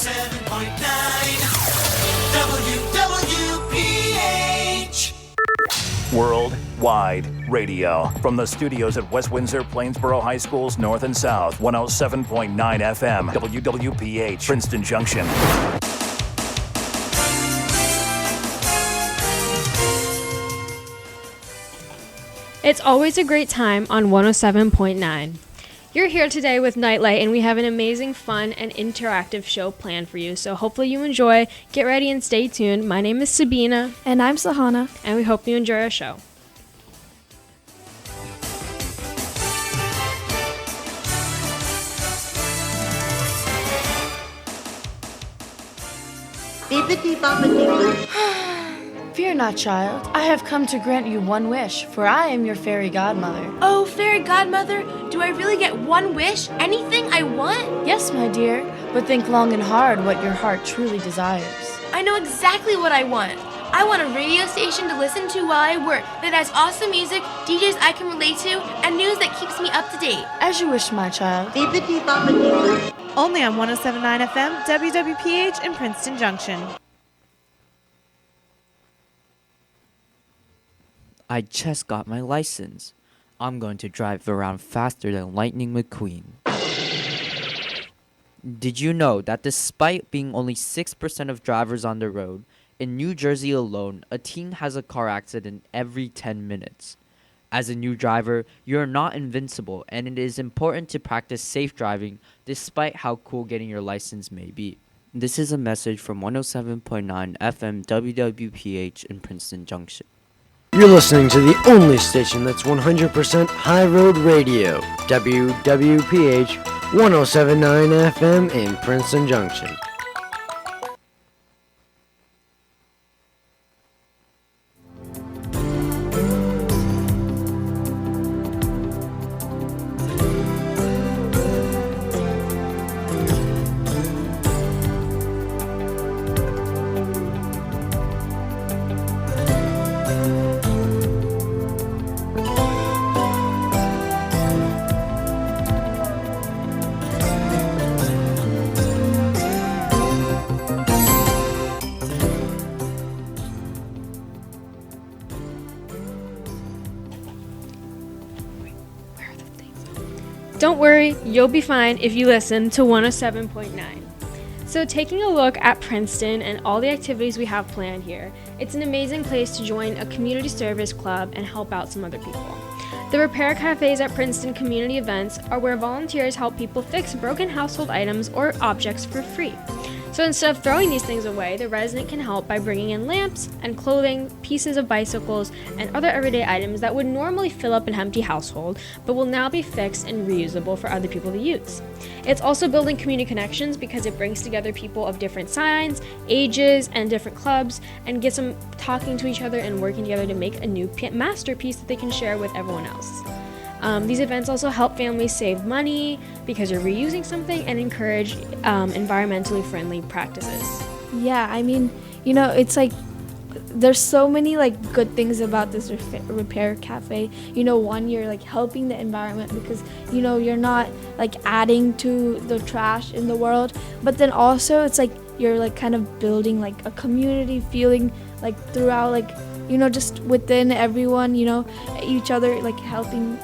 WWPH. Worldwide radio. From the studios at West Windsor, Plainsboro High Schools, North and South, 107.9 FM, WWPH, Princeton Junction. It's always a great time on 107.9. You're here today with Nightlight, and we have an amazing, fun, and interactive show planned for you. So hopefully you enjoy. Get ready and stay tuned. My name is Sabina. And I'm Sahana. And we hope you enjoy our show. Fear not, child. I have come to grant you one wish, for I am your fairy godmother. Oh, fairy godmother, do I really get one wish? Anything I want? Yes, my dear, but think long and hard what your heart truly desires. I know exactly what I want. I want a radio station to listen to while I work that has awesome music, DJs I can relate to, and news that keeps me up to date. As you wish, my child. Only on 107.9 FM, WWPH in Princeton Junction. I just got my license. I'm going to drive around faster than Lightning McQueen. Did you know that despite being only 6% of drivers on the road, in New Jersey alone, a teen has a car accident every 10 minutes? As a new driver, you're not invincible, and it is important to practice safe driving despite how cool getting your license may be. This is a message from 107.9 FM WWPH in Princeton Junction. You're listening to the only station that's 100% high road radio, WWPH 107.9 FM in Princeton Junction. Don't worry, you'll be fine if you listen to 107.9. So taking a look at Princeton and all the activities we have planned here, it's an amazing place to join a community service club and help out some other people. The repair cafes at Princeton community events are where volunteers help people fix broken household items or objects for free. So instead of throwing these things away, the resident can help by bringing in lamps and clothing, pieces of bicycles, and other everyday items that would normally fill up an empty household, but will now be fixed and reusable for other people to use. It's also building community connections because it brings together people of different sizes, ages, and different clubs, and gets them talking to each other and working together to make a new masterpiece that they can share with everyone else. These events also help families save money because you're reusing something and encourage environmentally friendly practices. Yeah, I mean, it's like there's so many good things about this repair cafe. One, you're helping the environment because you're not adding to the trash in the world, but then also it's you're kind of building a community feeling throughout just within everyone, each other helping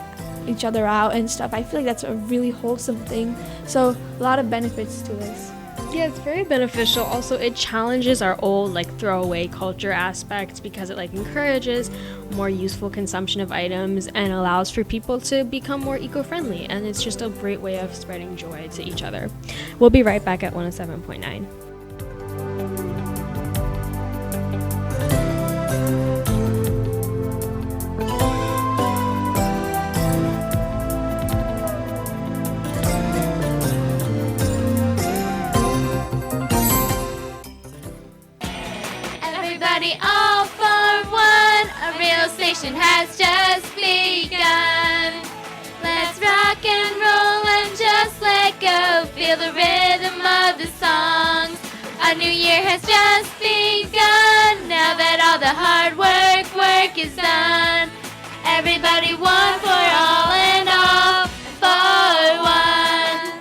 each other out and stuff. I feel like that's a really wholesome thing. So a lot of benefits to this. Yeah, it's very beneficial. Also, it challenges our old throwaway culture aspects because it encourages more useful consumption of items and allows for people to become more eco-friendly. And it's just a great way of spreading joy to each other. We'll be right back at 107.9. All for one, a real station has just begun. Let's rock and roll and just let go. Feel the rhythm of the songs. A new year has just begun. Now that all the hard work is done. Everybody one for all and all for one.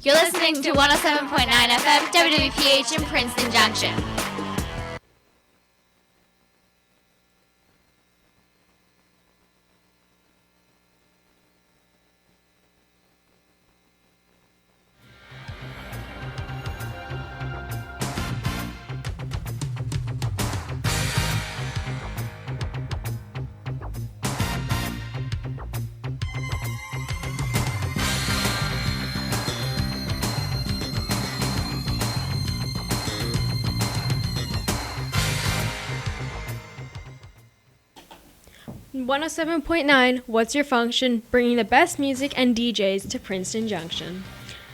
You're listening listening to 107.9 FM WWPH in Princeton Junction. One 107.9, What's Your Function? Bringing the best music and DJs to Princeton Junction.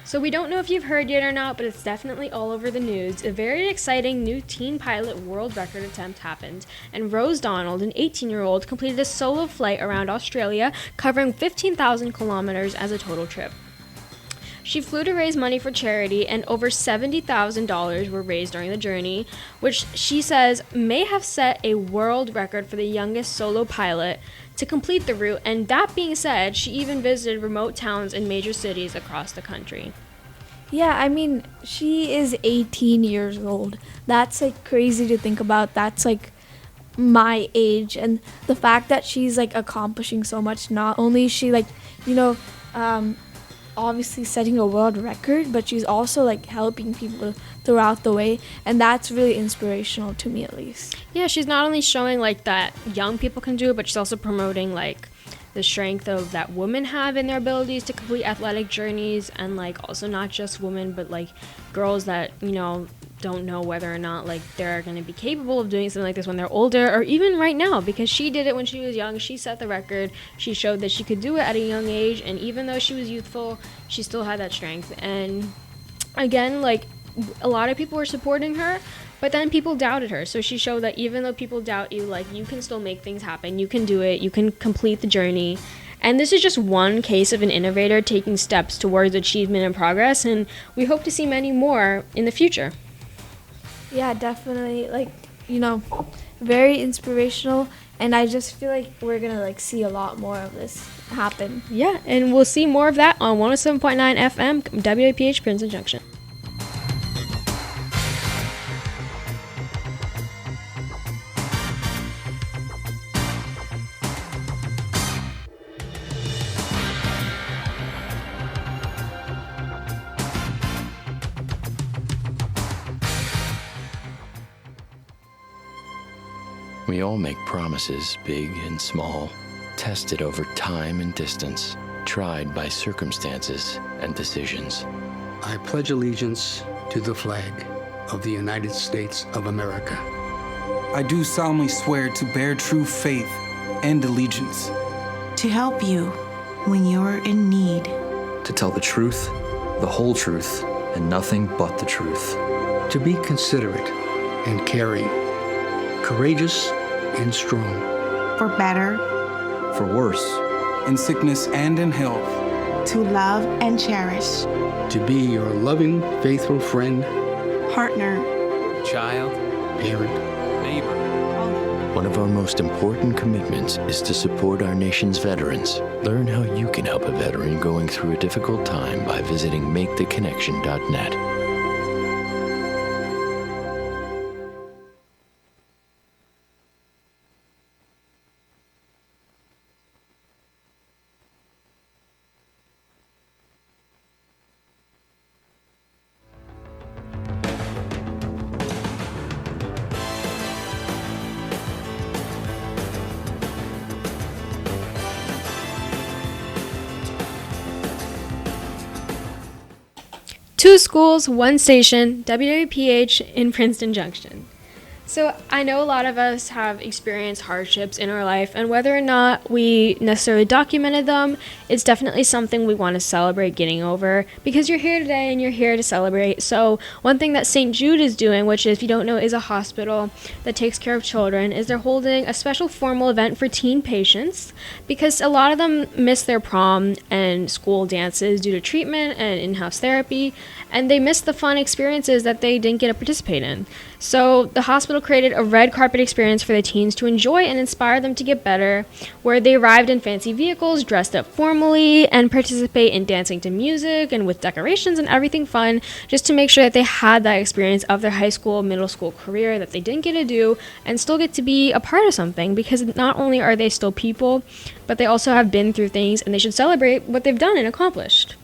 So we don't know if you've heard yet or not, but it's definitely all over the news. A very exciting new teen pilot world record attempt happened, and Rose Donald, an 18-year-old, completed a solo flight around Australia, covering 15,000 kilometers as a total trip. She flew to raise money for charity, and over $70,000 were raised during the journey, which she says may have set a world record for the youngest solo pilot to complete the route. And that being said, she even visited remote towns in major cities across the country. Yeah, I mean, she is 18 years old. That's like crazy to think about. That's like my age, and the fact that she's like accomplishing so much. Not only is she like, obviously setting a world record, but she's also like helping people throughout the way, and that's really inspirational to me, at least. Yeah, she's not only showing like that young people can do it, but she's also promoting like the strength of that women have in their abilities to complete athletic journeys, and like also not just women, but like girls that don't know whether or not like they're going to be capable of doing something like this when they're older, or even right now, because she did it when she was young. She set the record. She showed that she could do it at a young age, and even though she was youthful, she still had that strength. And again, like a lot of people were supporting her, but then people doubted her. So she showed that even though people doubt you, like you can still make things happen. You can do it. You can complete the journey. And this is just one case of an innovator taking steps towards achievement and progress, and we hope to see many more in the future. Yeah, definitely. Like, very inspirational, and I just feel like we're gonna like see a lot more of this happen. Yeah, and we'll see more of that on 107.9 FM WWPH Princeton Junction. We all make promises, big and small, tested over time and distance, tried by circumstances and decisions. I pledge allegiance to the flag of the United States of America. I do solemnly swear to bear true faith and allegiance. To help you when you're in need. To tell the truth, the whole truth, and nothing but the truth. To be considerate and caring. Courageous and strong. For better. For worse. In sickness and in health. To love and cherish. To be your loving, faithful friend. Partner. Child. Parent. Neighbor. One of our most important commitments is to support our nation's veterans. Learn how you can help a veteran going through a difficult time by visiting maketheconnection.net. Two schools, one station, WWPH in Princeton Junction. So I know a lot of us have experienced hardships in our life, and whether or not we necessarily documented them, it's definitely something we want to celebrate getting over, because you're here today and you're here to celebrate. So one thing that St. Jude is doing, which if you don't know is a hospital that takes care of children, is they're holding a special formal event for teen patients, because a lot of them miss their prom and school dances due to treatment and in-house therapy. and they miss the fun experiences that they didn't get to participate in. So the hospital created a red carpet experience for the teens to enjoy and inspire them to get better, where they arrived in fancy vehicles, dressed up formally, and participate in dancing to music and with decorations and everything fun, just to make sure that they had that experience of their high school, middle school career that they didn't get to do and still get to be a part of something, because not only are they still people, but they also have been through things, and they should celebrate what they've done and accomplished.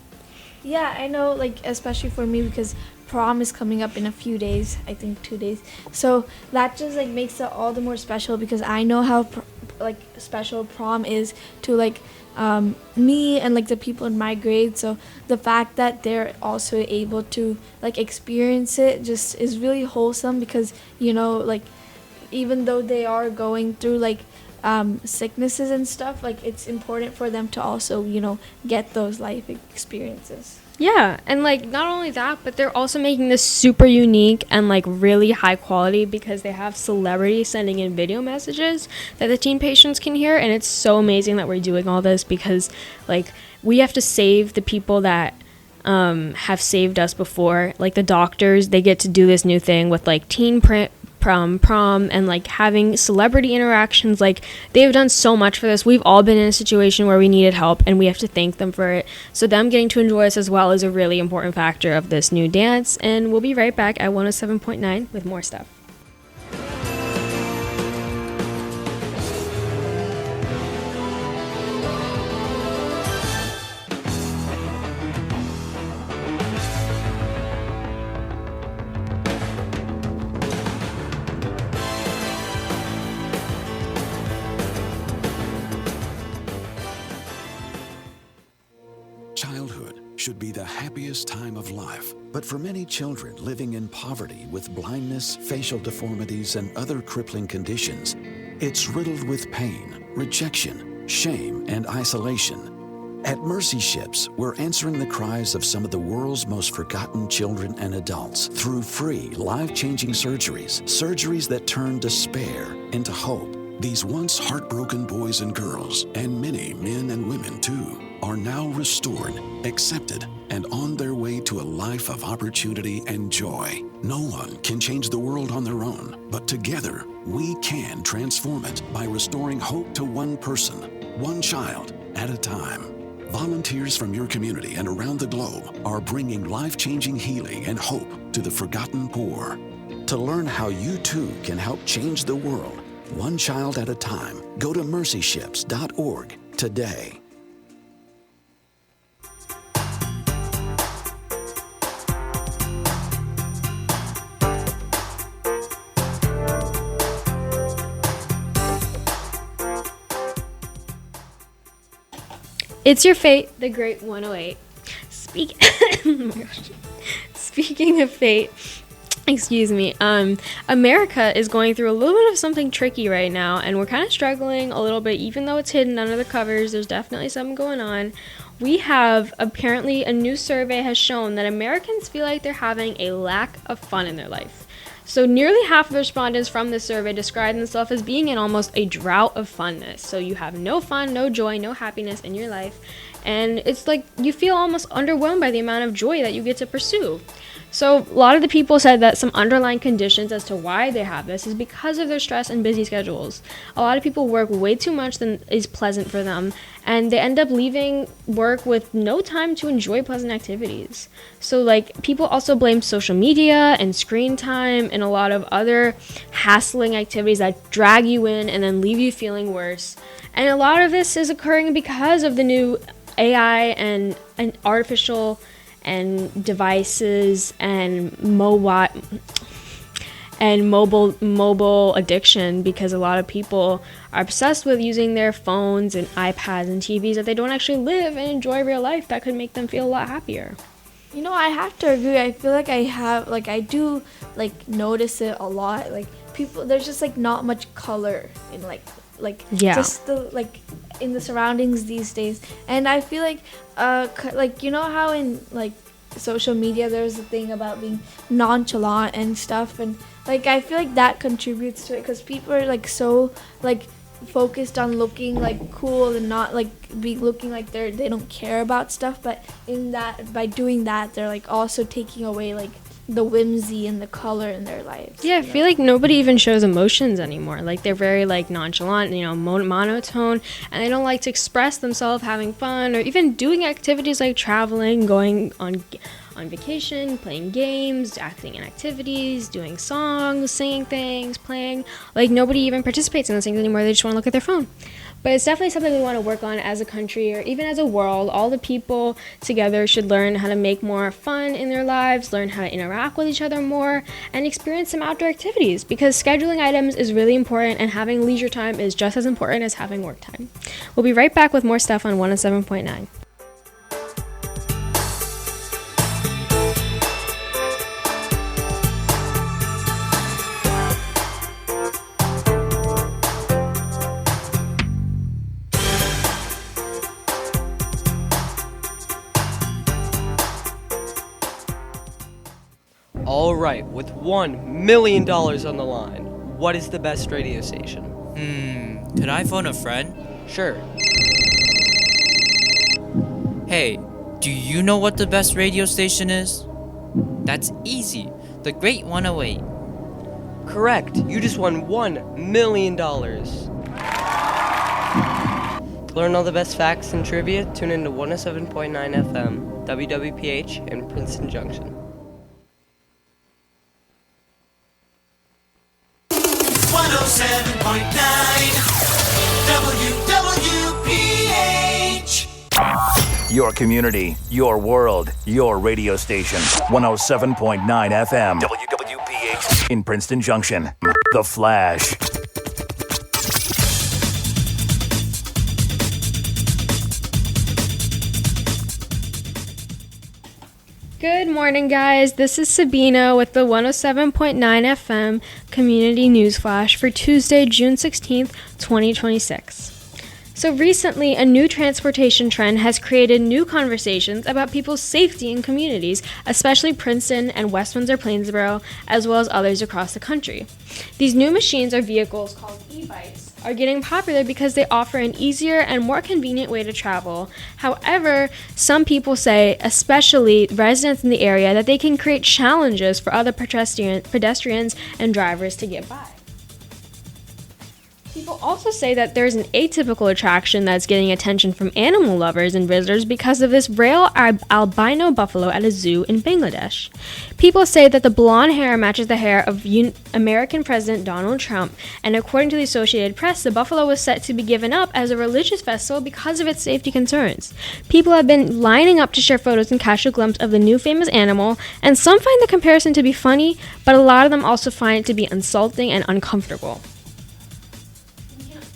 Yeah, I know, like, especially for me, because prom is coming up in a few days, I think 2 days. So that just, like, makes it all the more special, because I know how, special prom is to, like, me and, like, the people in my grade. So the fact that they're also able to, like, experience it just is really wholesome, because, you know, like, even though they are going through, like, sicknesses and stuff, like, it's important for them to also, you know, get those life experiences. Yeah, and like not only that, but they're also making this super unique and like really high quality, because they have celebrities sending in video messages that the teen patients can hear, and it's so amazing that we're doing all this, because like we have to save the people that have saved us before. Like the doctors, they get to do this new thing with like teen prom and like having celebrity interactions. Like they've done so much for this. We've all been in a situation where we needed help, and we have to thank them for it. So them getting to enjoy us as well is a really important factor of this new dance. And we'll be right back at 107.9 with more stuff. Childhood should be the happiest time of life, but for many children living in poverty with blindness, facial deformities, and other crippling conditions, it's riddled with pain, rejection, shame, and isolation. At Mercy Ships, we're answering the cries of some of the world's most forgotten children and adults through free, life-changing surgeries that turn despair into hope. These once heartbroken boys and girls, and many men and women too, are now restored, accepted, and on their way to a life of opportunity and joy. No one can change the world on their own, but together we can transform it by restoring hope to one person, one child at a time. Volunteers from your community and around the globe are bringing life-changing healing and hope to the forgotten poor. To learn how you too can help change the world, one child at a time, go to mercyships.org today. It's your fate, the great 108. Oh my gosh. Speaking of fate, excuse me, America is going through a little bit of something tricky right now, and we're kind of struggling a little bit, even though it's hidden under the covers. There's definitely something going on. We have, apparently, a new survey has shown that Americans feel like they're having a lack of fun in their life. So nearly half of the respondents from this survey describe themselves as being in almost a drought of funness. So you have no fun, no joy, no happiness in your life. And it's like you feel almost underwhelmed by the amount of joy that you get to pursue. So a lot of the people said that some underlying conditions as to why they have this is because of their stress and busy schedules. A lot of people work way too much than is pleasant for them, and they end up leaving work with no time to enjoy pleasant activities. So like people also blame social media and screen time and a lot of other hassling activities that drag you in and then leave you feeling worse. And a lot of this is occurring because of the new AI and artificial and devices and mobile addiction, because a lot of people are obsessed with using their phones and iPads and TVs that they don't actually live and enjoy real life that could make them feel a lot happier. You know, I have to agree. I feel like I do notice it a lot. Like people, there's just like not much color in just the in the surroundings these days. And I feel like you know how in like social media there's a thing about being nonchalant and stuff, and like I feel like that contributes to it, because people are like so like focused on looking like cool and not like be looking like they don't care about stuff, but in that, by doing that, they're like also taking away like the whimsy and the color in their lives. Yeah, I feel like nobody even shows emotions anymore. Like they're very like nonchalant, monotone, and they don't like to express themselves having fun or even doing activities like traveling, going on vacation, playing games, acting in activities, doing songs, singing things, playing. Like nobody even participates in those things anymore. They just want to look at their phone. But it's definitely something we want to work on as a country or even as a world. All the people together should learn how to make more fun in their lives, learn how to interact with each other more, and experience some outdoor activities, because scheduling items is really important and having leisure time is just as important as having work time. We'll be right back with more stuff on 107.9. All right, with $1 million on the line, what is the best radio station? Could I phone a friend? Sure. Hey, do you know what the best radio station is? That's easy. The Great 108. Correct. You just won $1 million. To learn all the best facts and trivia, tune into 107.9 FM, WWPH in Princeton Junction. 107.9 WWPH. Your community, your world, your radio station. 107.9 FM. WWPH in Princeton Junction. The Flash. Good morning, guys. This is Sabina with the 107.9 FM Community News Flash for Tuesday, June 16th, 2026. So recently, a new transportation trend has created new conversations about people's safety in communities, especially Princeton and West Windsor Plainsboro, as well as others across the country. These new machines or vehicles called e-bikes are getting popular because they offer an easier and more convenient way to travel. However, some people say, especially residents in the area, that they can create challenges for other pedestrians and drivers to get by. People also say that there's an atypical attraction that's getting attention from animal lovers and visitors because of this rare albino buffalo at a zoo in Bangladesh. People say that the blonde hair matches the hair of American President Donald Trump, and according to the Associated Press, the buffalo was set to be given up as a religious festival because of its safety concerns. People have been lining up to share photos and catch a glimpse of the new famous animal, and some find the comparison to be funny, but a lot of them also find it to be insulting and uncomfortable.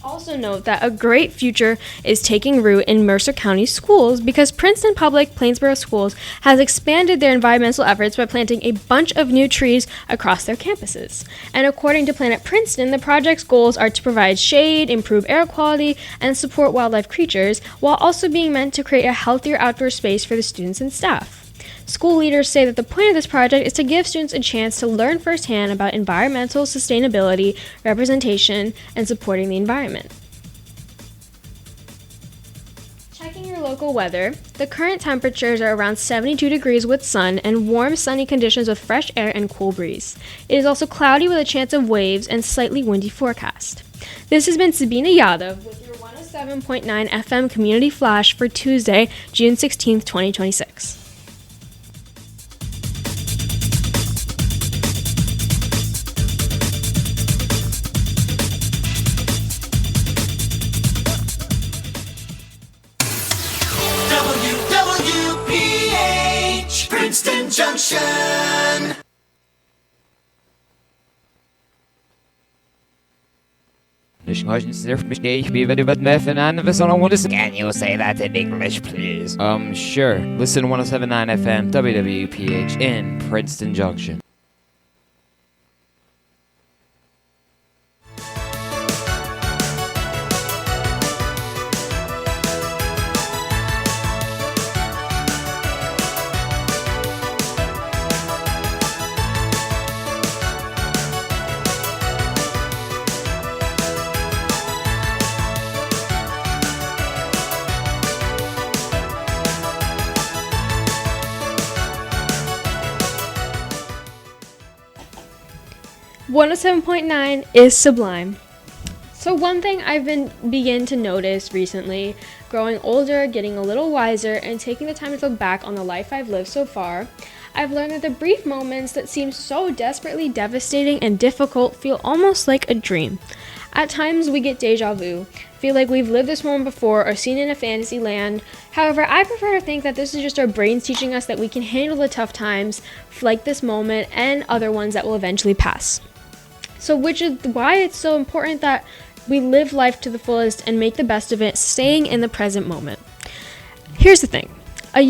Also note that a great future is taking root in Mercer County schools because Princeton Public Plainsboro Schools has expanded their environmental efforts by planting a bunch of new trees across their campuses. And according to Planet Princeton, the project's goals are to provide shade, improve air quality, and support wildlife creatures, while also being meant to create a healthier outdoor space for the students and staff. School leaders say that the point of this project is to give students a chance to learn firsthand about environmental sustainability, representation, and supporting the environment. Checking your local weather, the current temperatures are around 72 degrees with sun and warm, sunny conditions with fresh air and cool breeze. It is also cloudy with a chance of waves and slightly windy forecast. This has been Sabina Yadav with your 107.9 FM Community Flash for Tuesday, June 16th, 2026. WWPH Princeton Junction. Can you say that in English, please? Sure. Listen to 107.9 FM WWPH in Princeton Junction. 107.9 is sublime. So one thing I've begin to notice recently, growing older, getting a little wiser, and taking the time to look back on the life I've lived so far, I've learned that the brief moments that seem so desperately devastating and difficult feel almost like a dream. At times we get deja vu, feel like we've lived this moment before or seen in a fantasy land. However, I prefer to think that this is just our brains teaching us that we can handle the tough times like this moment and other ones that will eventually pass. So which is why it's so important that we live life to the fullest and make the best of it, staying in the present moment. Here's the thing. At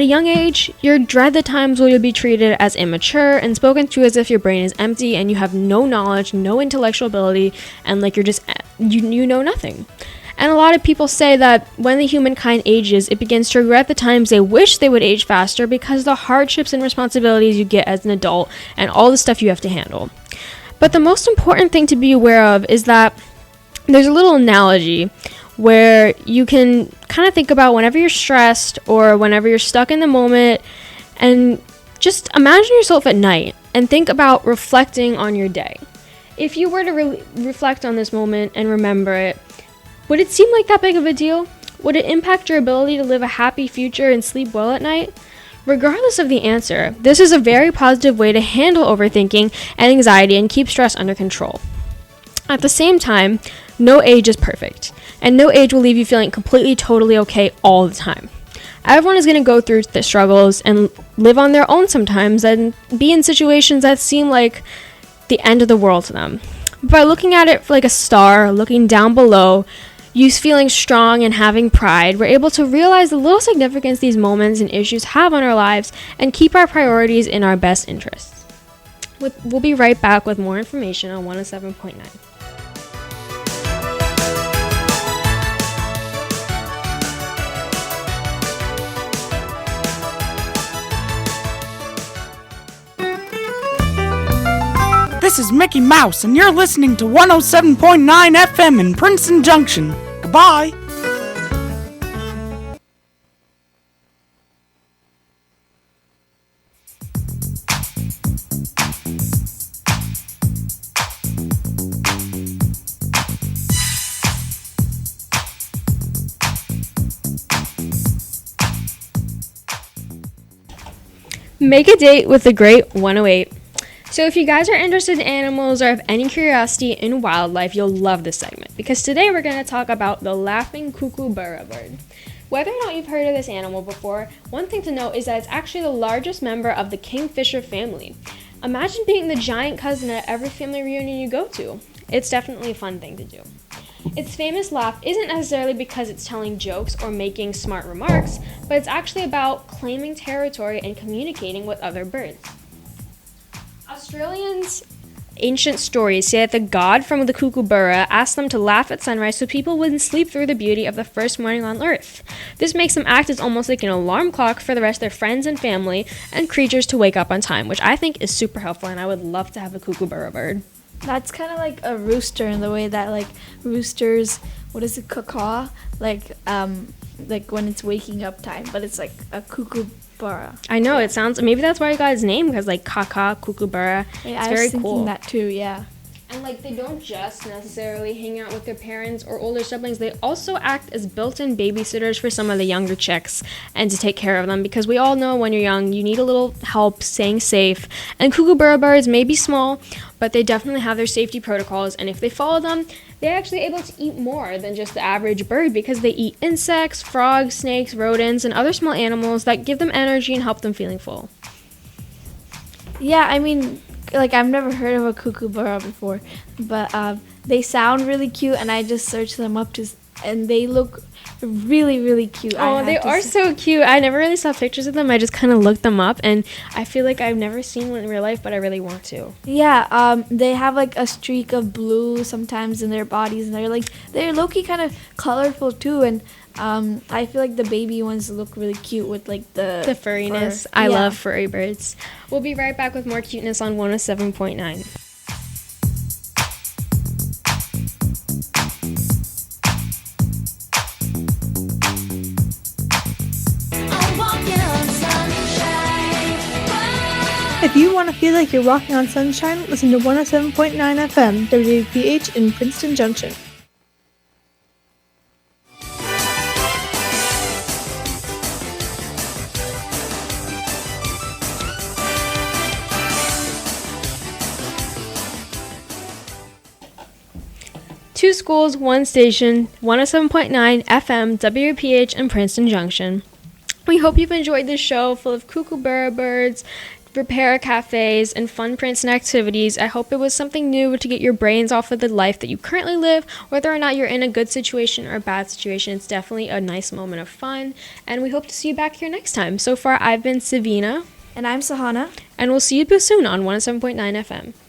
a young age, you dread the times where you'll be treated as immature and spoken to as if your brain is empty and you have no knowledge, no intellectual ability, and like you're just, you know nothing. And a lot of people say that when the humankind ages, it begins to regret the times they wish they would age faster because of the hardships and responsibilities you get as an adult and all the stuff you have to handle. But the most important thing to be aware of is that there's a little analogy where you can kind of think about whenever you're stressed or whenever you're stuck in the moment, and just imagine yourself at night and think about reflecting on your day. If you were to reflect on this moment and remember it, would it seem like that big of a deal? Would it impact your ability to live a happy future and sleep well at night? Regardless of the answer, this is a very positive way to handle overthinking and anxiety and keep stress under control. At the same time, no age is perfect, and no age will leave you feeling completely, totally okay all the time. Everyone is going to go through the struggles and live on their own sometimes and be in situations that seem like the end of the world to them. But by looking at it like a star, looking down below, you feeling strong and having pride, we're able to realize the little significance these moments and issues have on our lives and keep our priorities in our best interests. We'll be right back with more information on 107.9. This is Mickey Mouse, and you're listening to 107.9 FM in Princeton Junction. Goodbye. Make a date with the Great 108. So if you guys are interested in animals or have any curiosity in wildlife, you'll love this segment because today we're going to talk about the laughing kookaburra bird. Whether or not you've heard of this animal before, one thing to note is that it's actually the largest member of the kingfisher family. Imagine being the giant cousin at every family reunion you go to. It's definitely a fun thing to do. Its famous laugh isn't necessarily because it's telling jokes or making smart remarks, but it's actually about claiming territory and communicating with other birds. Australians' ancient stories say that the god from the kookaburra asked them to laugh at sunrise so people wouldn't sleep through the beauty of the first morning on Earth. This makes them act as almost like an alarm clock for the rest of their friends and family and creatures to wake up on time, which I think is super helpful, and I would love to have a kookaburra bird. That's kind of like a rooster in the way that like roosters, what is it, caw, like when it's waking up time, but it's like a kookaburra. I know, it sounds, maybe that's why I got his name, because like caw, kookaburra. Yeah, it's I was very thinking cool. that too, yeah. And like they don't just necessarily hang out with their parents or older siblings, they also act as built-in babysitters for some of the younger chicks and to take care of them, because we all know when you're young you need a little help staying safe, and kookaburra birds may be small, but they definitely have their safety protocols, and if they follow them, they're actually able to eat more than just the average bird because they eat insects, frogs, snakes, rodents, and other small animals that give them energy and help them feeling full. Yeah, I mean, like I've never heard of a kookaburra before, but they sound really cute, and I just searched them up and they look really, really cute. Oh, they are so cute. I never really saw pictures of them. I just kind of looked them up, and I feel like I've never seen one in real life, but I really want to. Yeah, they have like a streak of blue sometimes in their bodies, and they're low-key kind of colorful too, and I feel like the baby ones look really cute with like the furriness. Fur. I love furry birds. We'll be right back with more cuteness on 107.9. If you want to feel like you're walking on sunshine, listen to 107.9 FM, WWPH in Princeton Junction. Two schools, one station, 107.9 FM, WPH in Princeton Junction. We hope you've enjoyed this show full of kookaburra birds, repair cafes, and fun Princeton activities. I hope it was something new to get your brains off of the life that you currently live. Whether or not you're in a good situation or a bad situation, it's definitely a nice moment of fun. And we hope to see you back here next time. So far, I've been Sabina. And I'm Sahana. And we'll see you soon on 107.9 FM.